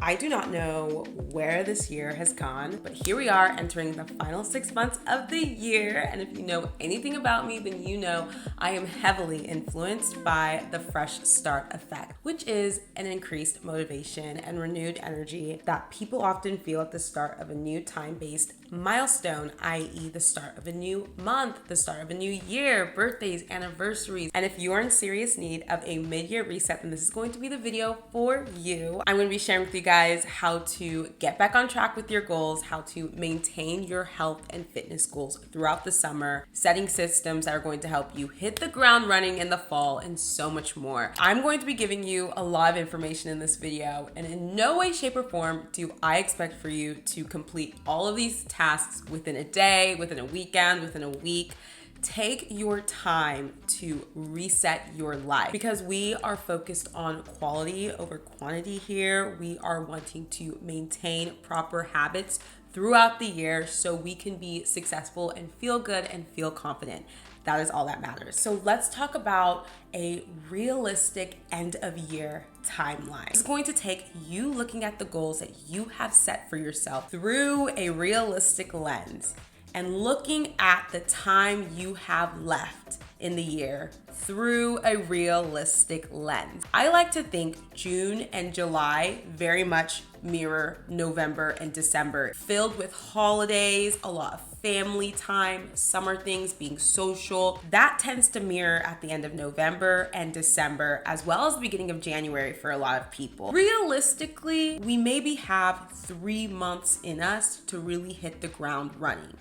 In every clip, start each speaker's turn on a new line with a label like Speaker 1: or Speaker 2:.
Speaker 1: I do not know where this year has gone, but here we are entering the final 6 months of the year. And if you know anything about me, then you know I am heavily influenced by the fresh start effect, which is an increased motivation and renewed energy that people often feel at the start of a new time-based milestone, i.e. the start of a new month, the start of a new year, birthdays, anniversaries. And if you are in serious need of a mid-year reset, then this is going to be the video for you. I'm going to be sharing with you guys how to get back on track with your goals, how to maintain your health and fitness goals throughout the summer, setting systems that are going to help you hit the ground running in the fall, and so much more. I'm going to be giving you a lot of information in this video, and in no way, shape, or form do I expect for you to complete all of these tasks within a day, within a weekend, within a week. Take your time to reset your life because we are focused on quality over quantity here. We are wanting to maintain proper habits throughout the year so we can be successful and feel good and feel confident. That is all that matters. So let's talk about a realistic end of year timeline. It's going to take you looking at the goals that you have set for yourself through a realistic lens and looking at the time you have left in the year through a realistic lens. I like to think June and July very much mirror November and December, filled with holidays, a lot of family time, summer things, being social. That tends to mirror at the end of November and December, as well as the beginning of January for a lot of people. Realistically, we maybe have 3 months in us to really hit the ground running.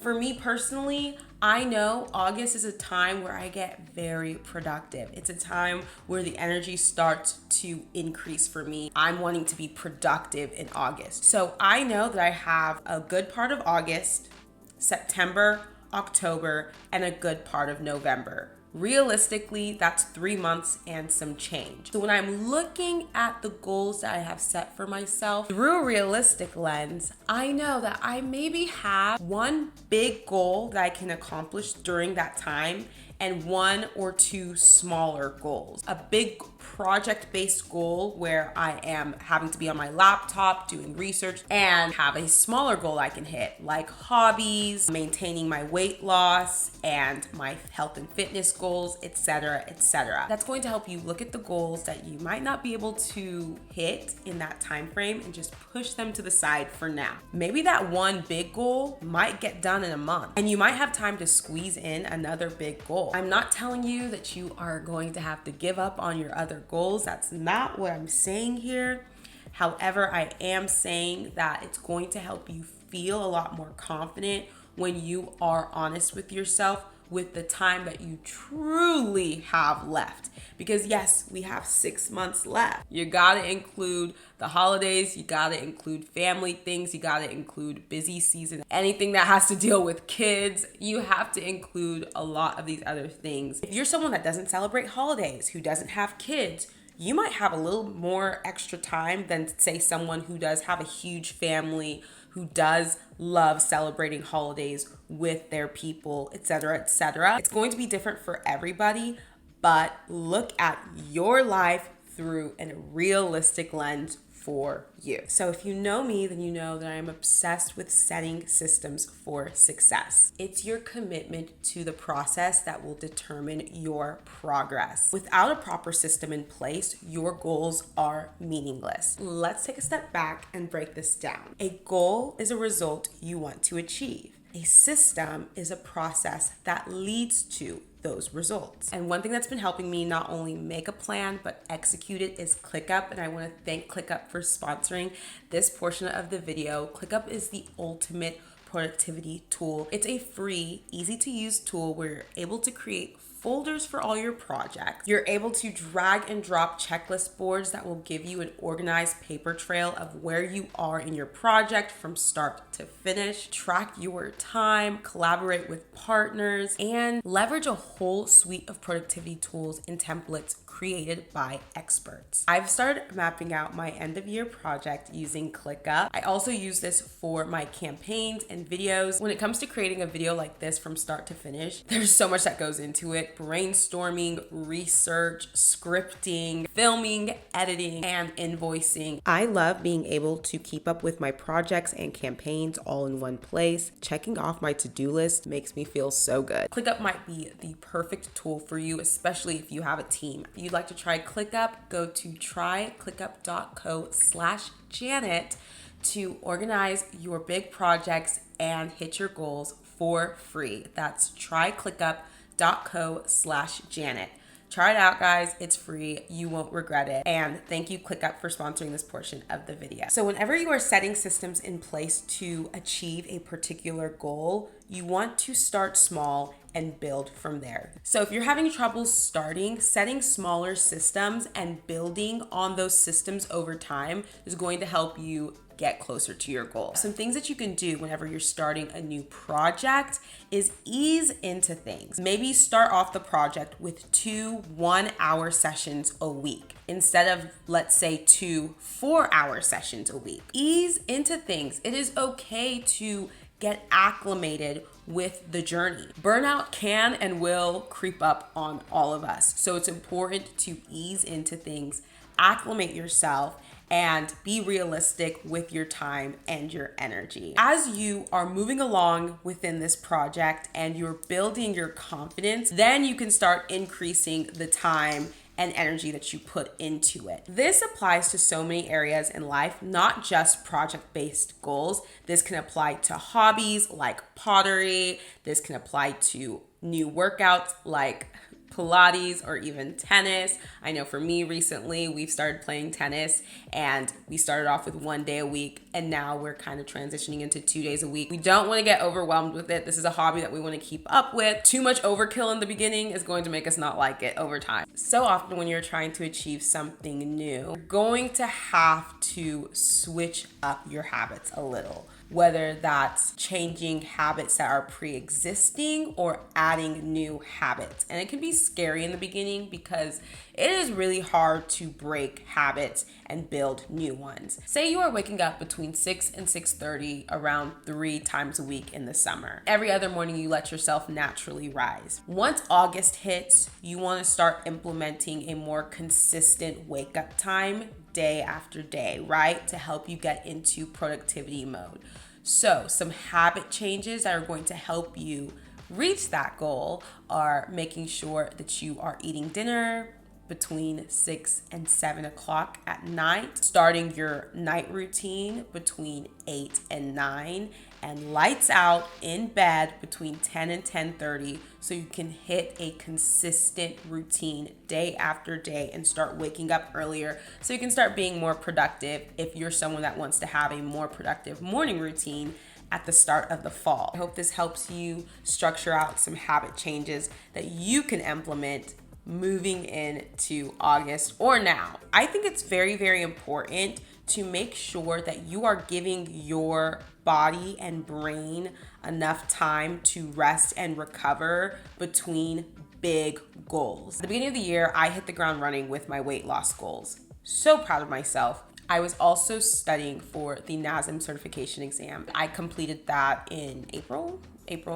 Speaker 1: For me personally, I know August is a time where I get very productive. It's a time where the energy starts to increase for me. I'm wanting to be productive in August. So I know that I have a good part of August, September, October, and a good part of November. Realistically, that's 3 months and some change. So when I'm looking at the goals that I have set for myself through a realistic lens, I know that I maybe have one big goal that I can accomplish during that time and 1 or 2 smaller goals. A big project-based goal where I am having to be on my laptop doing research, and have a smaller goal I can hit, like hobbies, maintaining my weight loss, and my health and fitness goals, etc., etc. That's going to help you look at the goals that you might not be able to hit in that time frame and just push them to the side for now. Maybe that one big goal might get done in a month, and you might have time to squeeze in another big goal. I'm not telling you that you are going to have to give up on your other goals. That's not what I'm saying here. However, I am saying that it's going to help you feel a lot more confident when you are honest with yourself with the time that you truly have left. Because yes, we have 6 months left. You gotta include the holidays, you gotta include family things, you gotta include busy season, anything that has to deal with kids, you have to include a lot of these other things. If you're someone that doesn't celebrate holidays, who doesn't have kids, you might have a little more extra time than, say, someone who does have a huge family, who does love celebrating holidays with their people, etc., etc. It's going to be different for everybody, but look at your life through a realistic lens for you. So if you know me, then you know that I am obsessed with setting systems for success. It's your commitment to the process that will determine your progress. Without a proper system in place, your goals are meaningless. Let's take a step back and break this down. A goal is a result you want to achieve. A system is a process that leads to those results. And one thing that's been helping me not only make a plan, but execute it is ClickUp. And I want to thank ClickUp for sponsoring this portion of the video. ClickUp is the ultimate productivity tool. It's a free, easy to use tool where you're able to create folders for all your projects. You're able to drag and drop checklist boards that will give you an organized paper trail of where you are in your project from start to finish, track your time, collaborate with partners, and leverage a whole suite of productivity tools and templates created by experts. I've started mapping out my end of year project using ClickUp. I also use this for my campaigns and videos. When it comes to creating a video like this from start to finish, there's so much that goes into it. with brainstorming, research, scripting, filming, editing, and invoicing. I love being able to keep up with my projects and campaigns all in one place. Checking off my to-do list makes me feel so good. ClickUp might be the perfect tool for you, especially if you have a team. If you'd like to try ClickUp, go to tryclickup.co/Janet to organize your big projects and hit your goals for free. That's tryclickup.co/Janet. Try it out, guys. It's free. You won't regret it. And thank you, ClickUp, for sponsoring this portion of the video. So whenever you are setting systems in place to achieve a particular goal, you want to start small and build from there. So if you're having trouble starting, setting smaller systems and building on those systems over time is going to help you get closer to your goal. Some things that you can do whenever you're starting a new project is ease into things. Maybe start off the project with 2 1-hour sessions a week instead of, let's say, 2 4-hour sessions a week. Ease into things. It is okay to get acclimated with the journey. Burnout can and will creep up on all of us. So it's important to ease into things, acclimate yourself, and be realistic with your time and your energy. As you are moving along within this project and you're building your confidence, then you can start increasing the time and energy that you put into it. This applies to so many areas in life, not just project-based goals. This can apply to hobbies like pottery. This can apply to new workouts like Pilates or even tennis. I know for me recently, we've started playing tennis and we started off with 1 day a week and now we're kind of transitioning into 2 days a week. We don't want to get overwhelmed with it. This is a hobby that we want to keep up with. Too much overkill in the beginning is going to make us not like it over time. So often when you're trying to achieve something new, you're going to have to switch up your habits a little. Whether that's changing habits that are pre-existing or adding new habits. And it can be scary in the beginning because it is really hard to break habits and build new ones. Say you are waking up between 6 and 6:30 around 3 times a week in the summer. Every other morning you let yourself naturally rise. Once August hits, you want to start implementing a more consistent wake up time day after day, right? To help you get into productivity mode. So some habit changes that are going to help you reach that goal are making sure that you are eating dinner between 6 and 7 o'clock at night, starting your night routine between 8 and 9, and lights out in bed between 10 and 10:30 so you can hit a consistent routine day after day and start waking up earlier so you can start being more productive if you're someone that wants to have a more productive morning routine at the start of the fall. I hope this helps you structure out some habit changes that you can implement moving into August or now. I think it's very, very important to make sure that you are giving your body and brain enough time to rest and recover between big goals. At the beginning of the year, I hit the ground running with my weight loss goals. So proud of myself. I was also studying for the NASM certification exam. I completed that in April,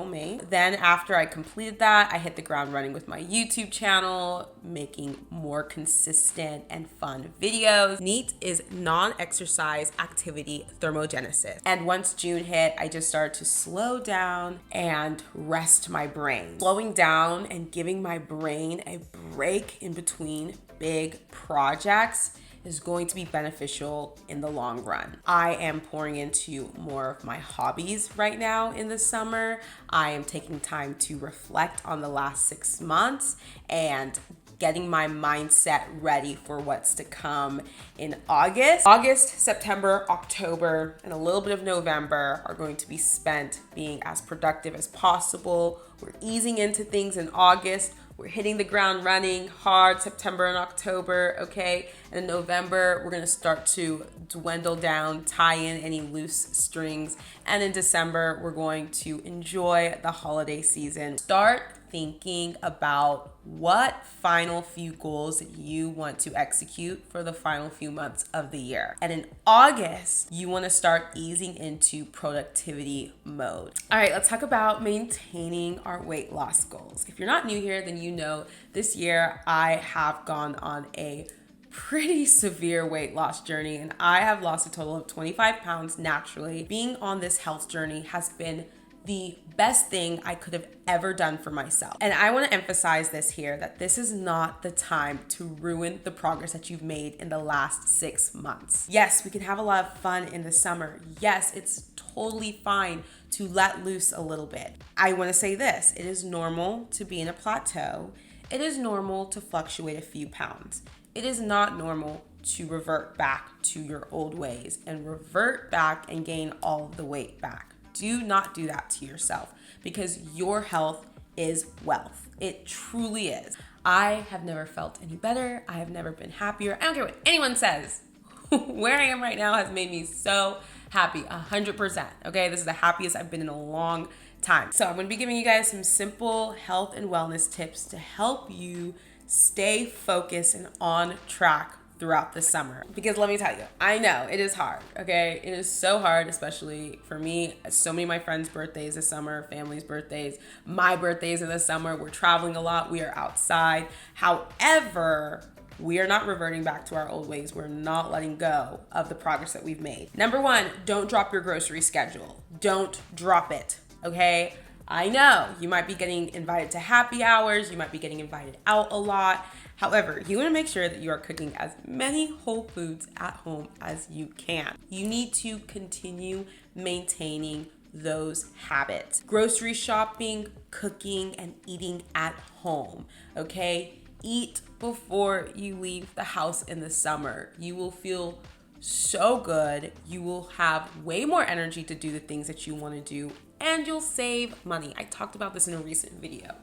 Speaker 1: May. Then after I completed that, I hit the ground running with my YouTube channel, making more consistent and fun videos. NEAT is non-exercise activity thermogenesis. And once June hit, I just started to slow down and rest my brain. Slowing down and giving my brain a break in between big projects is going to be beneficial in the long run. I am pouring into more of my hobbies right now in the summer. I am taking time to reflect on the last 6 months and getting my mindset ready for what's to come in August. August, September, October, and a little bit of November are going to be spent being as productive as possible. We're easing into things in August. We're hitting the ground running hard September and October, okay? And in November, we're gonna start to dwindle down, tie in any loose strings. And in December, we're going to enjoy the holiday season. Start thinking about what final few goals that you want to execute for the final few months of the year. And in August, you want to start easing into productivity mode. All right, let's talk about maintaining our weight loss goals. If you're not new here, then you know this year I have gone on a pretty severe weight loss journey, and I have lost a total of 25 pounds naturally. Being on this health journey has been the best thing I could have ever done for myself. And I want to emphasize this here, that this is not the time to ruin the progress that you've made in the last 6 months. Yes, we can have a lot of fun in the summer. Yes, it's totally fine to let loose a little bit. I want to say this, it is normal to be in a plateau. It is normal to fluctuate a few pounds. It is not normal to revert back to your old ways and revert back and gain all of the weight back. Do not do that to yourself, because your health is wealth. It truly is. I have never felt any better. I have never been happier. I don't care what anyone says. Where I am right now has made me so happy, 100%. Okay, this is the happiest I've been in a long time. So I'm going to be giving you guys some simple health and wellness tips to help you stay focused and on track throughout the summer. Because let me tell you, I know it is hard, okay? It is so hard, especially for me. So many of my friends' birthdays this summer, family's birthdays, my birthdays in the summer. We're traveling a lot. We are outside. However, we are not reverting back to our old ways. We're not letting go of the progress that we've made. Number one, don't drop your grocery schedule. Don't drop it, okay? I know you might be getting invited to happy hours. You might be getting invited out a lot. However, you want to make sure that you are cooking as many whole foods at home as you can. You need to continue maintaining those habits. Grocery shopping, cooking, and eating at home, okay? Eat before you leave the house in the summer. You will feel so good. You will have way more energy to do the things that you want to do, and you'll save money. I talked about this in a recent video.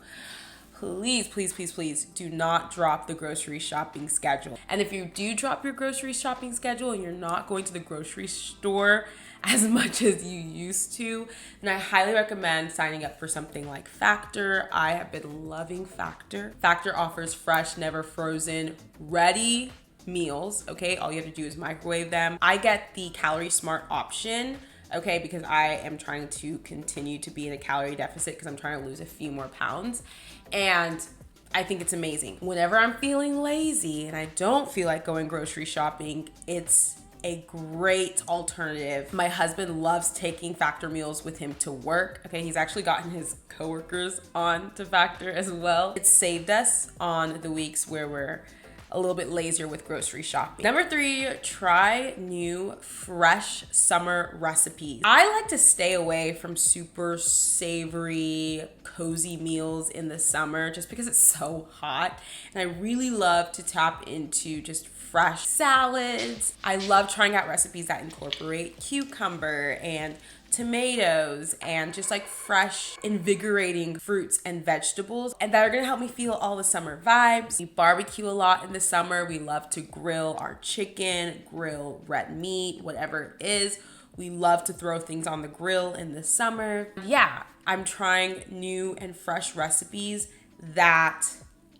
Speaker 1: Please, please, please, please do not drop the grocery shopping schedule. And if you do drop your grocery shopping schedule and you're not going to the grocery store as much as you used to, then I highly recommend signing up for something like Factor. I have been loving Factor. Factor offers fresh, never frozen, ready meals, okay? All you have to do is microwave them. I get the Calorie Smart option, okay, because I am trying to continue to be in a calorie deficit because I'm trying to lose a few more pounds. And I think it's amazing. Whenever I'm feeling lazy and I don't feel like going grocery shopping, it's a great alternative. My husband loves taking Factor meals with him to work. Okay, he's actually gotten his coworkers on to Factor as well. It's saved us on the weeks where we're a little bit lazier with grocery shopping. Number 3, try new fresh summer recipes. I like to stay away from super savory, cozy meals in the summer just because it's so hot. And I really love to tap into just fresh salads. I love trying out recipes that incorporate cucumber and tomatoes and just like fresh, invigorating fruits and vegetables, and that are gonna help me feel all the summer vibes. We barbecue a lot in the summer. We love to grill our chicken, grill red meat, whatever it is. We love to throw things on the grill in the summer. Yeah, I'm trying new and fresh recipes that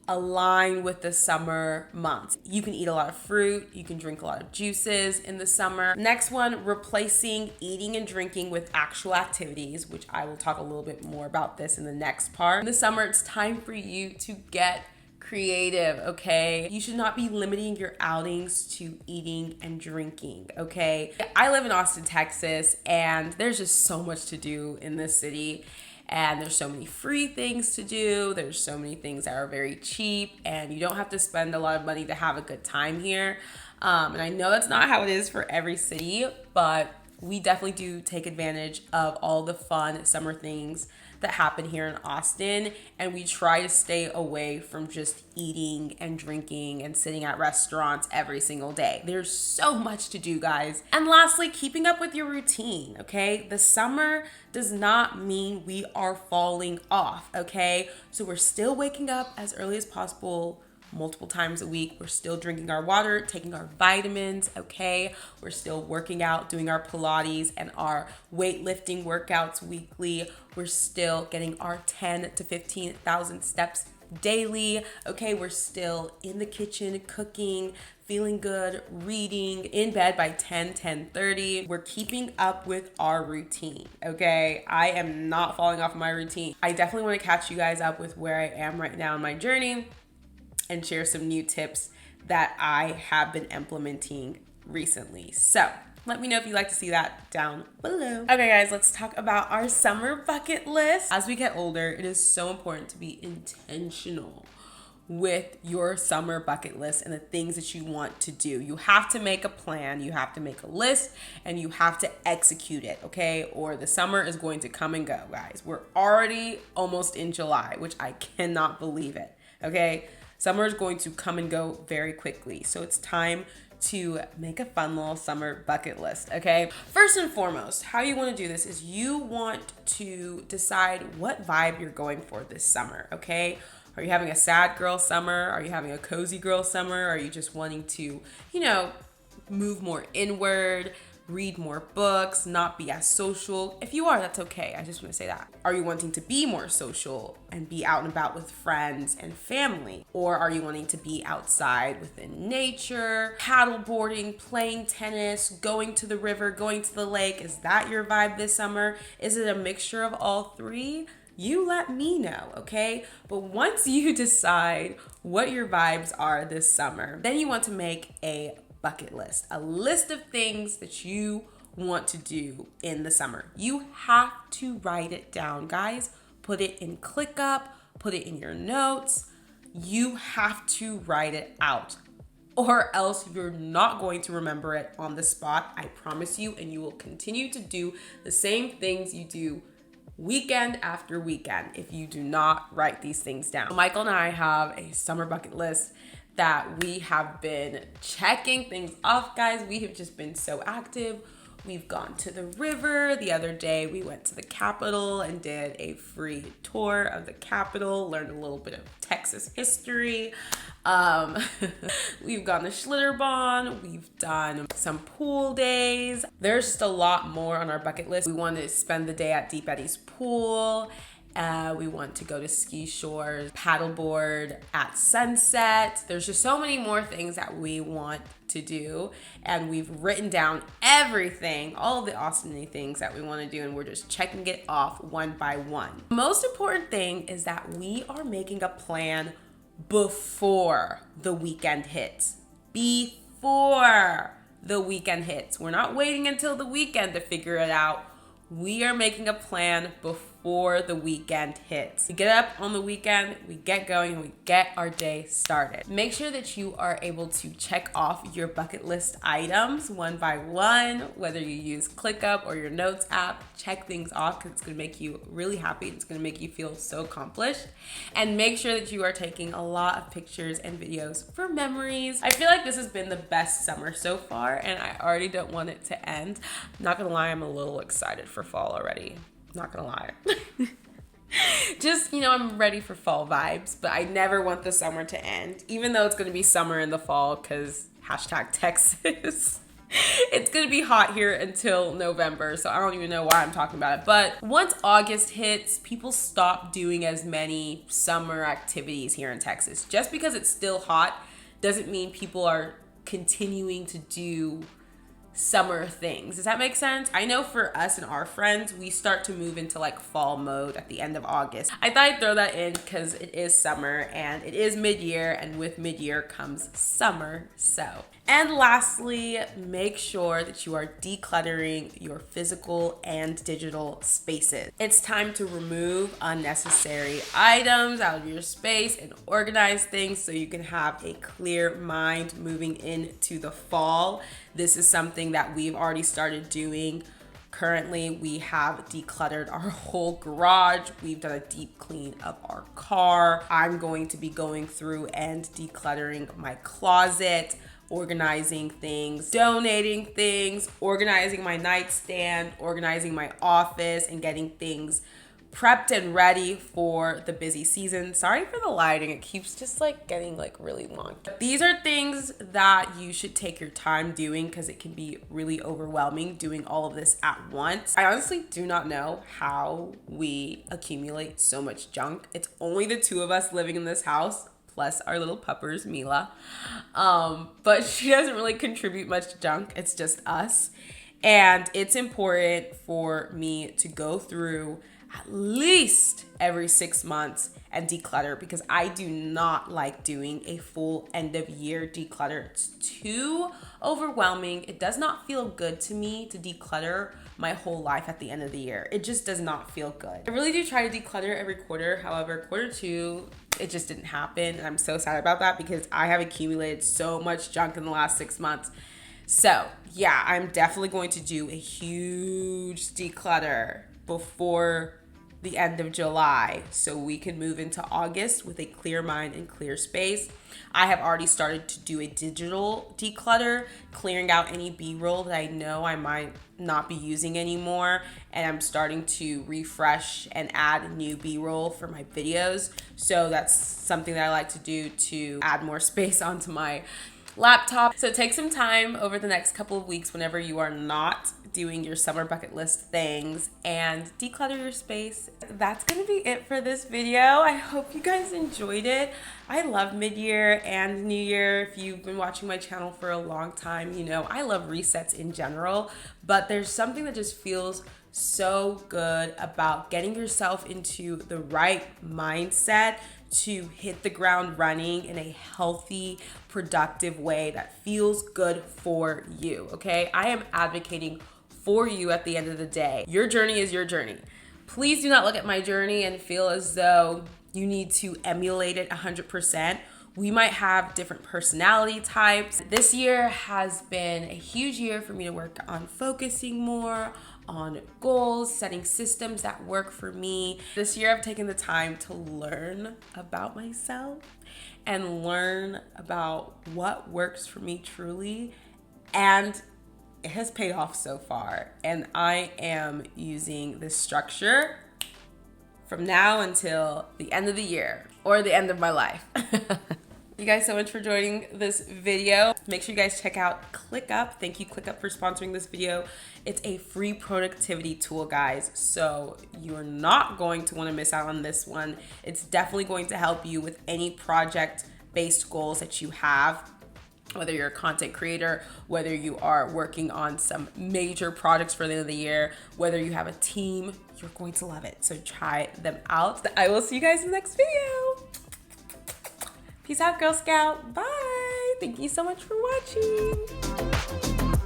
Speaker 1: align with the summer months. You can eat a lot of fruit, you can drink a lot of juices in the summer. Next one, replacing eating and drinking with actual activities, which I will talk a little bit more about this in the next part. In the summer, it's time for you to get creative, okay? You should not be limiting your outings to eating and drinking, okay? I live in Austin, Texas, and there's just so much to do in this city. And there's so many free things to do. There's so many things that are very cheap, and you don't have to spend a lot of money to have a good time here. And I know that's not how it is for every city, but we definitely do take advantage of all the fun summer things that happen here in Austin, and we try to stay away from just eating and drinking and sitting at restaurants every single day. There's so much to do, guys. And lastly, keeping up with your routine, okay? The summer does not mean we are falling off, okay? So we're still waking up as early as possible, multiple times a week. We're still drinking our water, taking our vitamins, okay? We're still working out, doing our Pilates and our weightlifting workouts weekly. We're still getting our 10 to 15,000 steps daily, okay? We're still in the kitchen cooking, feeling good, reading, in bed by 10:30. We're keeping up with our routine, okay? I am not falling off my routine. I definitely want to catch you guys up with where I am right now in my journey and share some new tips that I have been implementing recently. So let me know if you'd like to see that down below. Okay guys, let's talk about our summer bucket list. As we get older, it is so important to be intentional with your summer bucket list and the things that you want to do. You have to make a plan, you have to make a list, and you have to execute it, okay? Or the summer is going to come and go, guys. We're already almost in July, which I cannot believe it, okay? Summer is going to come and go very quickly. So it's time to make a fun little summer bucket list, okay? First and foremost, how you want to do this is you want to decide what vibe you're going for this summer, okay? Are you having a sad girl summer? Are you having a cozy girl summer? Are you just wanting to, move more inward, read more books, not be as social? If you are, that's okay. I just want to say that. Are you wanting to be more social and be out and about with friends and family? Or are you wanting to be outside within nature, paddleboarding, playing tennis, going to the river, going to the lake? Is that your vibe this summer? Is it a mixture of all three? You let me know, okay? But once you decide what your vibes are this summer, then you want to make a bucket list, a list of things that you want to do in the summer. You have to write it down, guys. Put it in ClickUp, put it in your notes. You have to write it out, or else you're not going to remember it on the spot, I promise you, and you will continue to do the same things you do weekend after weekend if you do not write these things down. Michael and I have a summer bucket list that we have been checking things off, guys. We have just been so active. We've gone to the river. The other day we went to the Capitol and did a free tour of the Capitol, learned a little bit of Texas history. We've gone to Schlitterbahn. We've done some pool days. There's just a lot more on our bucket list. We want to spend the day at Deep Eddy's pool. We want to go to ski shores, paddleboard at sunset. There's just so many more things that we want to do, and we've written down everything, all of the awesome things that we want to do, and we're just checking it off one by one. The most important thing is that we are making a plan before the weekend hits. Before the weekend hits. We're not waiting until the weekend to figure it out. We are making a plan before the weekend hits. We get up on the weekend, we get going, and we get our day started. Make sure that you are able to check off your bucket list items one by one, whether you use ClickUp or your notes app. Check things off because it's going to make you really happy. It's going to make you feel so accomplished. And make sure that you are taking a lot of pictures and videos for memories. I feel like this has been the best summer so far, and I already don't want it to end. I'm not going to lie, I'm a little excited for fall already. Not gonna lie. Just, I'm ready for fall vibes, but I never want the summer to end, even though it's gonna be summer in the fall because #Texas. It's gonna be hot here until November, so I don't even know why I'm talking about it. But once August hits, people stop doing as many summer activities here in Texas. Just because it's still hot doesn't mean people are continuing to do summer things. Does that make sense? I know for us and our friends, we start to move into like fall mode at the end of August. I thought I'd throw that in because it is summer and it is mid-year, and with mid-year comes summer. And lastly, make sure that you are decluttering your physical and digital spaces. It's time to remove unnecessary items out of your space and organize things so you can have a clear mind moving into the fall. This is something that we've already started doing. Currently, we have decluttered our whole garage. We've done a deep clean of our car. I'm going to be going through and decluttering my closet, organizing things, donating things, organizing my nightstand, organizing my office, and getting things prepped and ready for the busy season. Sorry for the lighting. It keeps just like getting like really long. These are things that you should take your time doing because it can be really overwhelming doing all of this at once. I honestly do not know how we accumulate so much junk. It's only the two of us living in this house, plus our little puppers, Mila. But she doesn't really contribute much to junk. It's just us. And it's important for me to go through at least every 6 months and declutter because I do not like doing a full end of year declutter. It's too overwhelming. It does not feel good to me to declutter my whole life at the end of the year. It just does not feel good. I really do try to declutter every quarter. However, quarter two, it just didn't happen. And I'm so sad about that because I have accumulated so much junk in the last 6 months. So yeah, I'm definitely going to do a huge declutter before the end of July so we can move into August with a clear mind and clear space. I have already started to do a digital declutter, clearing out any B-roll that I know I might not be using anymore, and I'm starting to refresh and add new B-roll for my videos. So that's something that I like to do to add more space onto my laptop. So take some time over the next couple of weeks whenever you are not doing your summer bucket list things and declutter your space. That's gonna be it for this video. I hope you guys enjoyed it. I love mid-year and New Year. If you've been watching my channel for a long time, you know I love resets in general, but there's something that just feels so good about getting yourself into the right mindset to hit the ground running in a healthy, productive way that feels good for you, okay? I am advocating for you at the end of the day. Your journey is your journey. Please do not look at my journey and feel as though you need to emulate it 100%. We might have different personality types. This year has been a huge year for me to work on focusing more on goals, setting systems that work for me. This year I've taken the time to learn about myself and learn about what works for me truly, and it has paid off so far. And I am using this structure from now until the end of the year or the end of my life. You guys so much for joining this video. Make sure you guys check out ClickUp. Thank you, ClickUp, for sponsoring this video. It's a free productivity tool, guys. So you're not going to want to miss out on this one. It's definitely going to help you with any project-based goals that you have, whether you're a content creator, whether you are working on some major projects for the end of the year, whether you have a team, you're going to love it. So try them out. I will see you guys in the next video. Peace out, Girl Scout. Bye. Thank you so much for watching.